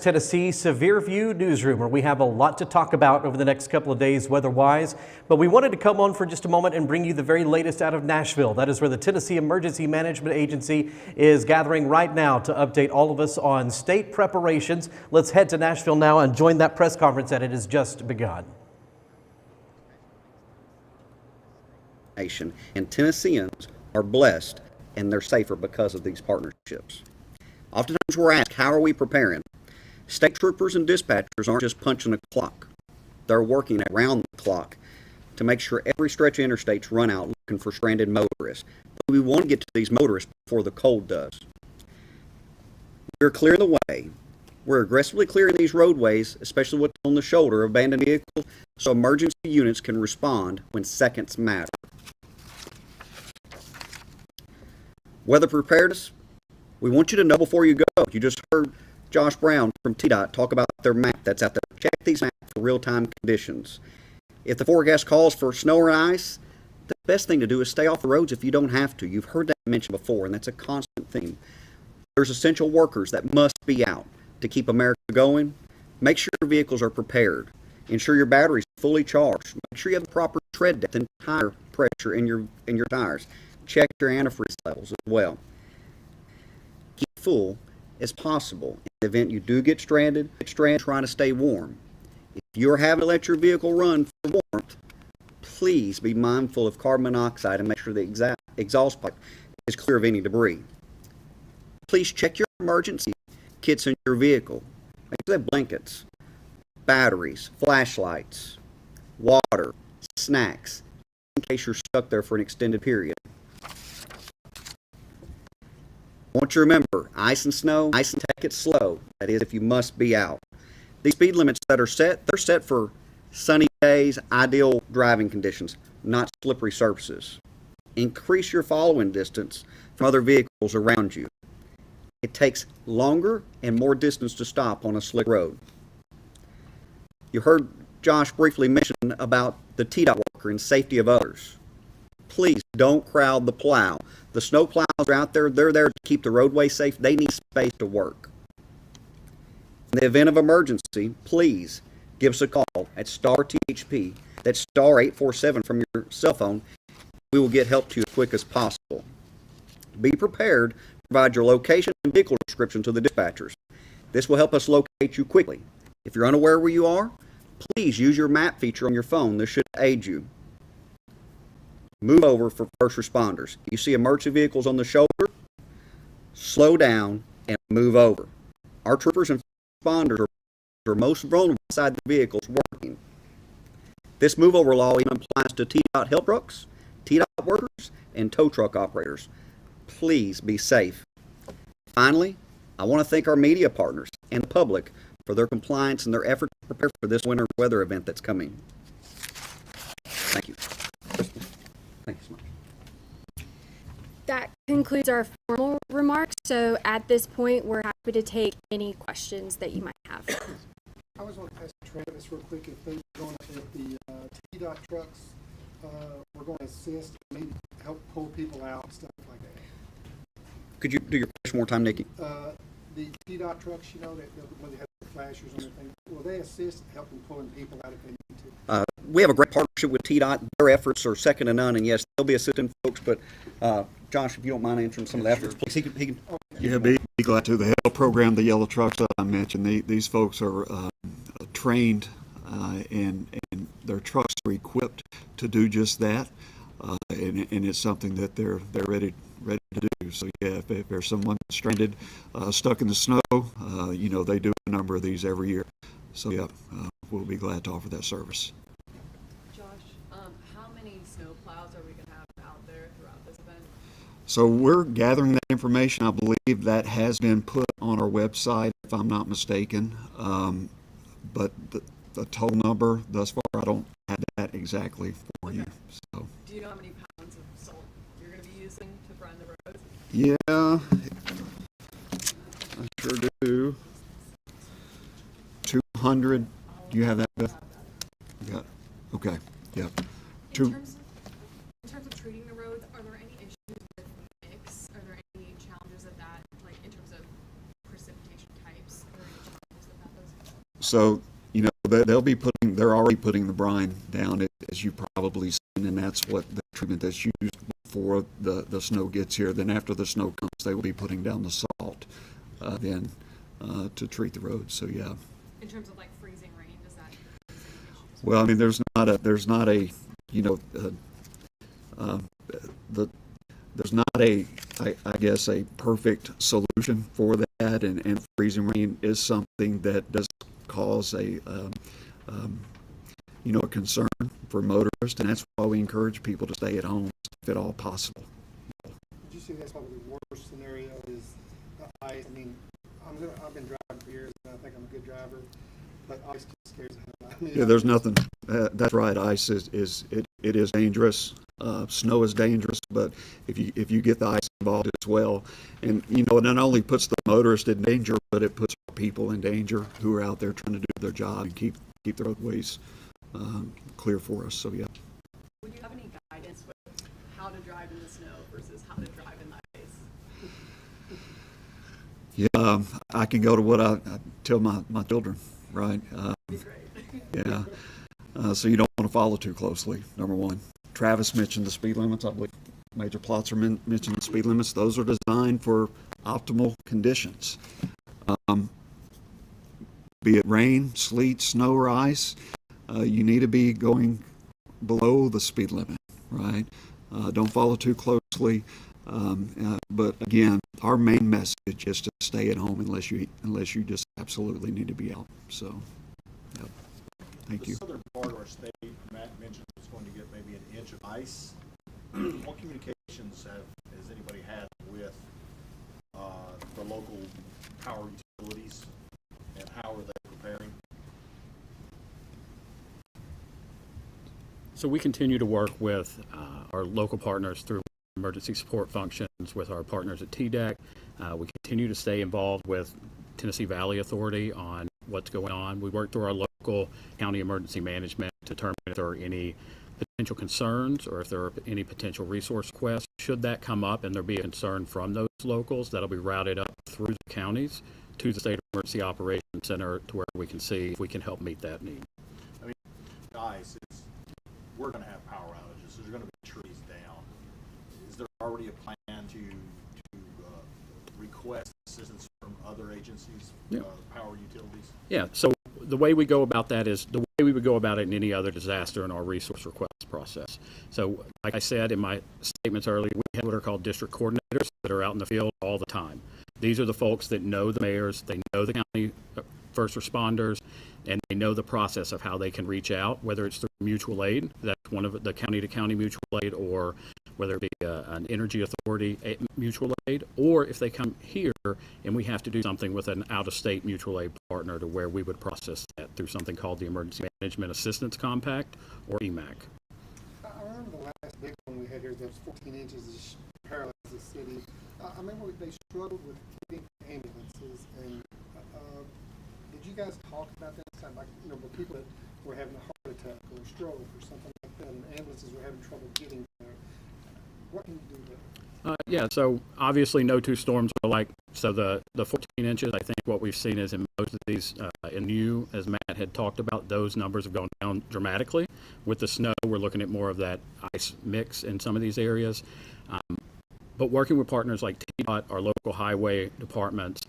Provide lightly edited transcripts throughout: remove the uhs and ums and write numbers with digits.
Tennessee Severe View Newsroom, where we have a lot to talk about over the next couple of days weather-wise. But we wanted to come on for just a moment and bring you the very latest out of Nashville. That is where the Tennessee Emergency Management Agency is gathering right now to update all of us on state preparations. Let's head to Nashville now and join that press conference that it has just begun. And Tennesseans are blessed and they're safer because of these partnerships. Oftentimes we're asked, how are we preparing? State troopers and dispatchers aren't just punching a clock. They're working around the clock to make sure every stretch of interstate's run out looking for stranded motorists. But we want to get to these motorists before the cold does. We're clearing the way. We're aggressively clearing these roadways, especially what's on the shoulder of abandoned vehicles, so emergency units can respond when seconds matter. Weather preparedness, we want you to know before you go. You just heard Josh Brown from TDOT talk about their map that's out there. Check these maps for real-time conditions. If the forecast calls for snow or ice, the best thing to do is stay off the roads if you don't have to. You've heard that mentioned before, and that's a constant theme. There's essential workers that must be out to keep America going. Make sure your vehicles are prepared. Ensure your batteries are fully charged. Make sure you have the proper tread depth and tire pressure in your tires. Check your antifreeze levels as well. Keep full as possible. In the event you do get stranded, trying to stay warm. If you're having to let your vehicle run for warmth, please be mindful of carbon monoxide and make sure the exhaust pipe is clear of any debris. Please check your emergency kits in your vehicle. Make sure they have blankets, batteries, flashlights, water, snacks, in case you're stuck there for an extended period. I want you to remember, ice and snow, ice and take it slow. That is, if you must be out. These speed limits that are set, they're set for sunny days, ideal driving conditions, not slippery surfaces. Increase your following distance from other vehicles around you. It takes longer and more distance to stop on a slick road. You heard Josh briefly mention about the TDOT worker and safety of others. Please don't crowd the plow. The snow plows are out there. They're there to keep the roadway safe. They need space to work. In the event of emergency, please give us a call at star THP. That's star 847 from your cell phone. We will get help to you as quick as possible. Be prepared to provide your location and vehicle description to the dispatchers. This will help us locate you quickly. If you're unaware where you are, please use your map feature on your phone. This should aid you. Move over for first responders. You see emergency vehicles on the shoulder? Slow down and move over. Our troopers and responders are most vulnerable inside the vehicles working. This move over law even applies to TDOT help trucks, TDOT workers, and tow truck operators. Please be safe. Finally, I want to thank our media partners and the public for their compliance and their effort to prepare for this winter weather event that's coming. Thank you. Thank you so much. That concludes our formal remarks. So at this point, we're happy to take any questions that you might have. I was going to ask Travis real quick if things are going to, if the TDOT trucks were going to assist, maybe help pull people out and stuff like that. Could you do your question one more time, Nikki? The TDOT trucks, you know, when they have the flashers and everything, will they assist in helping pulling people out if they need to? We have a great partnership with TDOT. Their efforts are second to none, and yes, they'll be assisting folks. But Josh, if you don't mind answering some of the efforts, please. He can. Yeah, be glad to. The HELP program, the yellow trucks that I mentioned, these folks are trained and their trucks are equipped to do just that, and it's something that they're ready to do. So yeah, if there's someone stranded, stuck in the snow, you know, they do a number of these every year. So yeah, we'll be glad to offer that service. How many snow plows are we going to have out there throughout this event? So we're gathering that information. I believe that has been put on our website, if I'm not mistaken. But the total number thus far, I don't have that exactly for you. So. Do you know how many pounds of salt you're going to be using to brine the roads? Yeah, I sure do. 200. Do you have that, Beth? Yeah. Okay. Yeah. In terms of treating the roads, are there any issues with mix? Are there any challenges of that, like in terms of precipitation types? Are there any challenges with that? So, you know, they're already putting the brine down, as you've probably seen, and that's what the treatment that's used before the snow gets here. Then after the snow comes, they will be putting down the salt then to treat the roads. So, yeah. In terms of like freezing rain, does that pose any issues? Well, I mean, there's not a, you know, there's not I guess, a perfect solution for that, and freezing rain is something that does cause a you know, a concern for motorists, and that's why we encourage people to stay at home if at all possible. Would you say that's probably the worst scenario is the ice? I mean, I've been driving for years, and I think I'm a good driver, but ice just scares the hell out of me. Yeah, there's nothing. That's right. Ice it is dangerous. Snow is dangerous, but if you get the ice involved as well, and you know, it not only puts the motorist in danger, but it puts people in danger who are out there trying to do their job and keep the roadways clear for us. So yeah. Would you have any guidance with how to drive in the snow versus how to drive in the ice? Yeah, I can go to what I tell my children, right? That'd be great. Yeah. So you don't want to follow too closely, number one. Travis mentioned the speed limits. I believe Major Plotzer mentioned the speed limits. Those are designed for optimal conditions. Be it rain, sleet, snow, or ice, you need to be going below the speed limit, right? Don't follow too closely. But again, our main message is to stay at home unless you just absolutely need to be out. So, yep. Thank you. The southern part of our state, Matt mentioned it's going to get maybe an inch of ice. What communications has anybody had with the local power utilities, and how are they preparing? So we continue to work with our local partners through emergency support functions with our partners at TDEC. We continue to stay involved with Tennessee Valley Authority on what's going on. We work through our local county emergency management to determine if there are any potential concerns or if there are any potential resource requests. Should that come up and there be a concern from those locals, that'll be routed up through the counties to the State Emergency Operations Center to where we can see if we can help meet that need. I mean, guys, we're going to have power outages. There's going to be trees down. Is there already a plan to request assistance from other agencies, power utilities? Yeah, so the way we go about that is the way we would go about it in any other disaster in our resource request process. So like I said in my statements earlier, we have what are called district coordinators that are out in the field all the time. These are the folks that know the mayors, they know the county first responders, and they know the process of how they can reach out, whether it's through mutual aid, that's one of the county-to-county mutual aid, or whether it be an energy authority mutual aid, or if they come here and we have to do something with an out-of-state mutual aid partner to where we would process that through something called the Emergency Management Assistance Compact, or EMAC. I remember the last big one we had here that was 14 inches, just paralyzed the city. I remember they struggled with getting ambulances, and did you guys talk about that? Kind of like, you know, with people that were having a heart attack or a stroke or something like that, and ambulances were having trouble getting there. What can you do there? Yeah, so obviously no two storms are alike. So the 14 inches, I think what we've seen is in most of these, in you, as Matt had talked about, those numbers have gone down dramatically. With the snow, we're looking at more of that ice mix in some of these areas. But working with partners like TDOT, our local highway departments,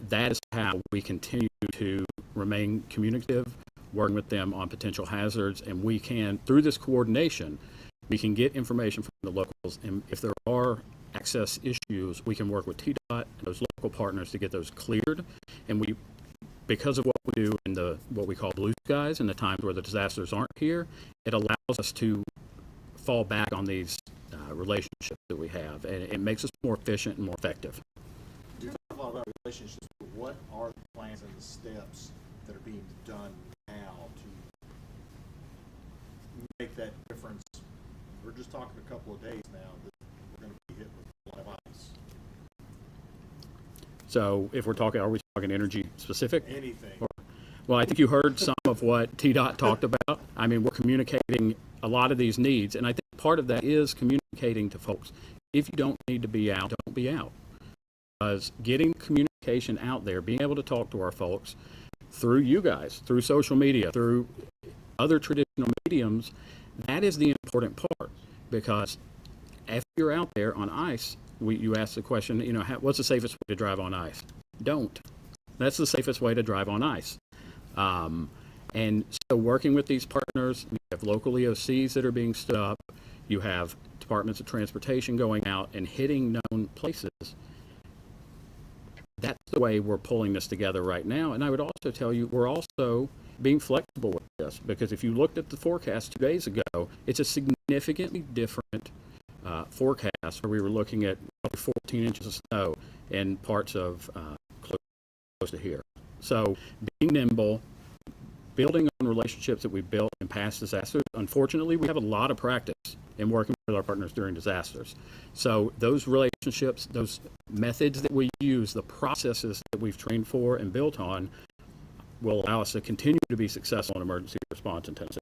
that is how we continue to remain communicative, working with them on potential hazards, and we can, through this coordination, we can get information from the locals, and if there are access issues, we can work with TDOT and those local partners to get those cleared. And we, because of what we do in the what we call blue skies, and the times where the disasters aren't here, it allows us to fall back on these relationships that we have, and it makes us more efficient and more effective. You talk a lot about relationships, but what are the plans and the steps that are being done now to make that difference? We're just talking a couple of days now that we're going to be hit with a lot of ice. So if we're talking, are we talking energy specific? Anything. Well, I think you heard some of what TDOT talked about. I mean, we're communicating a lot of these needs, and I think part of that is communicating to folks. If you don't need to be out, don't be out. Because getting communication out there, being able to talk to our folks, through you guys, through social media, through other traditional mediums, that is the important part. Because if you're out there on ice, you ask the question, what's the safest way to drive on ice? Don't. That's the safest way to drive on ice. And so working with these partners, you have local EOCs that are being stood up, you have departments of transportation going out and hitting known places. That's the way we're pulling this together right now. And I would also tell you, we're also being flexible with this, because if you looked at the forecast 2 days ago, it's a significantly different forecast, where we were looking at 14 inches of snow in parts of close to here. So being nimble, building on relationships that we've built in past disasters. Unfortunately, we have a lot of practice in working with our partners during disasters. So those relationships, those methods that we use, the processes that we've trained for and built on, will allow us to continue to be successful in emergency response in Tennessee.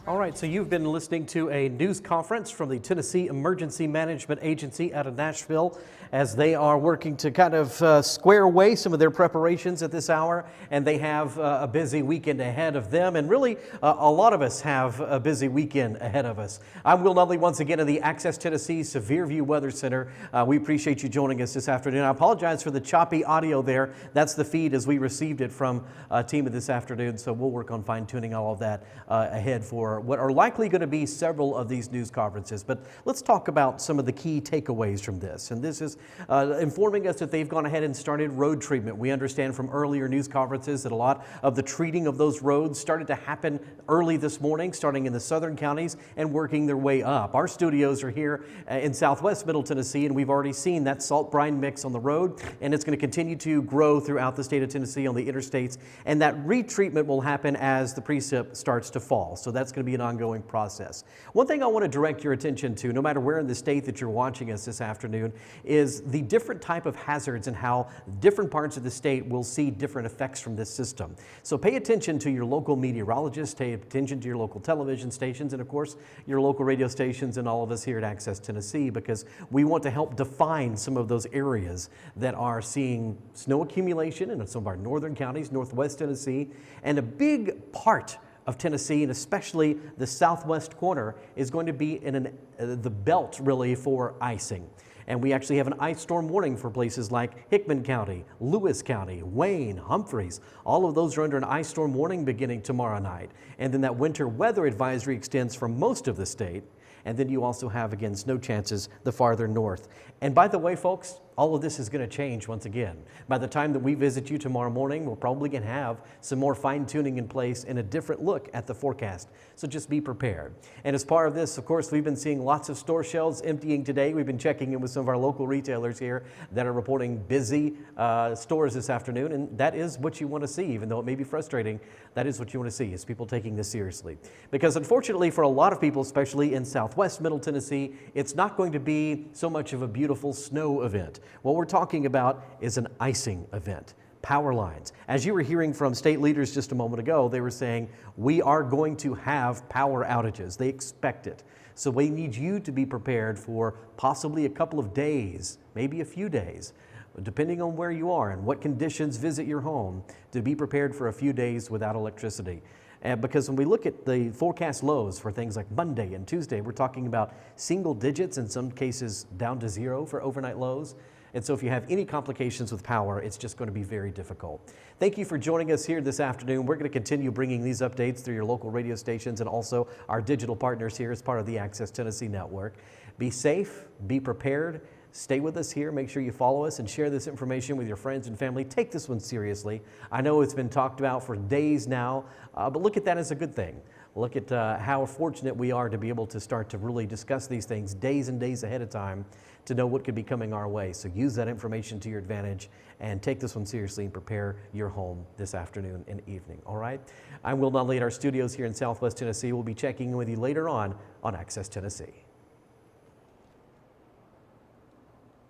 All right, so you've been listening to a news conference from the Tennessee Emergency Management Agency out of Nashville, as they are working to kind of square away some of their preparations at this hour, and they have a busy weekend ahead of them, and really a lot of us have a busy weekend ahead of us. I'm Will Nutley once again in the Access Tennessee Severe View Weather Center. We appreciate you joining us this afternoon. I apologize for the choppy audio there. That's the feed as we received it from TEMA this afternoon, so we'll work on fine-tuning all of that ahead for what are likely going to be several of these news conferences. But let's talk about some of the key takeaways from this. And this is informing us that they've gone ahead and started road treatment. We understand from earlier news conferences that a lot of the treating of those roads started to happen early this morning, starting in the southern counties and working their way up. Our studios are here in southwest Middle Tennessee, and we've already seen that salt brine mix on the road, and it's going to continue to grow throughout the state of Tennessee on the interstates, and that retreatment will happen as the precip starts to fall. So that's going to be an ongoing process. One thing I want to direct your attention to, no matter where in the state that you're watching us this afternoon, is the different type of hazards and how different parts of the state will see different effects from this system. So pay attention to your local meteorologists, pay attention to your local television stations, and of course your local radio stations, and all of us here at Access Tennessee, because we want to help define some of those areas that are seeing snow accumulation in some of our northern counties, northwest Tennessee, and a big part of Tennessee, and especially the southwest corner, is going to be in the belt really for icing. And we actually have an ice storm warning for places like Hickman County, Lewis County, Wayne, Humphreys. All of those are under an ice storm warning beginning tomorrow night. And then that winter weather advisory extends for most of the state. And then you also have, again, snow chances the farther north. And by the way, folks, all of this is going to change once again. By the time that we visit you tomorrow morning, we're probably going to have some more fine-tuning in place and a different look at the forecast. So just be prepared. And as part of this, of course, we've been seeing lots of store shelves emptying today. We've been checking in with some of our local retailers here that are reporting busy stores this afternoon. And that is what you want to see, even though it may be frustrating. That is what you want to see, is people taking this seriously. Because unfortunately, for a lot of people, especially in southwest Middle Tennessee, it's not going to be so much of a beautiful snow event. What we're talking about is an icing event. Power lines. As you were hearing from state leaders just a moment ago, they were saying, we are going to have power outages. They expect it. So we need you to be prepared for possibly a couple of days, maybe a few days, depending on where you are and what conditions visit your home, to be prepared for a few days without electricity. Because when we look at the forecast lows for things like Monday and Tuesday, we're talking about single digits, in some cases down to zero for overnight lows. And so if you have any complications with power, it's just going to be very difficult. Thank you for joining us here this afternoon. We're going to continue bringing these updates through your local radio stations and also our digital partners here as part of the Access Tennessee Network. Be safe, be prepared. Stay with us here. Make sure you follow us and share this information with your friends and family. Take this one seriously. I know it's been talked about for days now, but look at that as a good thing. Look at how fortunate we are to be able to start to really discuss these things days and days ahead of time to know what could be coming our way. So use that information to your advantage and take this one seriously and prepare your home this afternoon and evening. All right? I'm Will Nutley at our studios here in Southwest Tennessee. We'll be checking in with you later on Access Tennessee.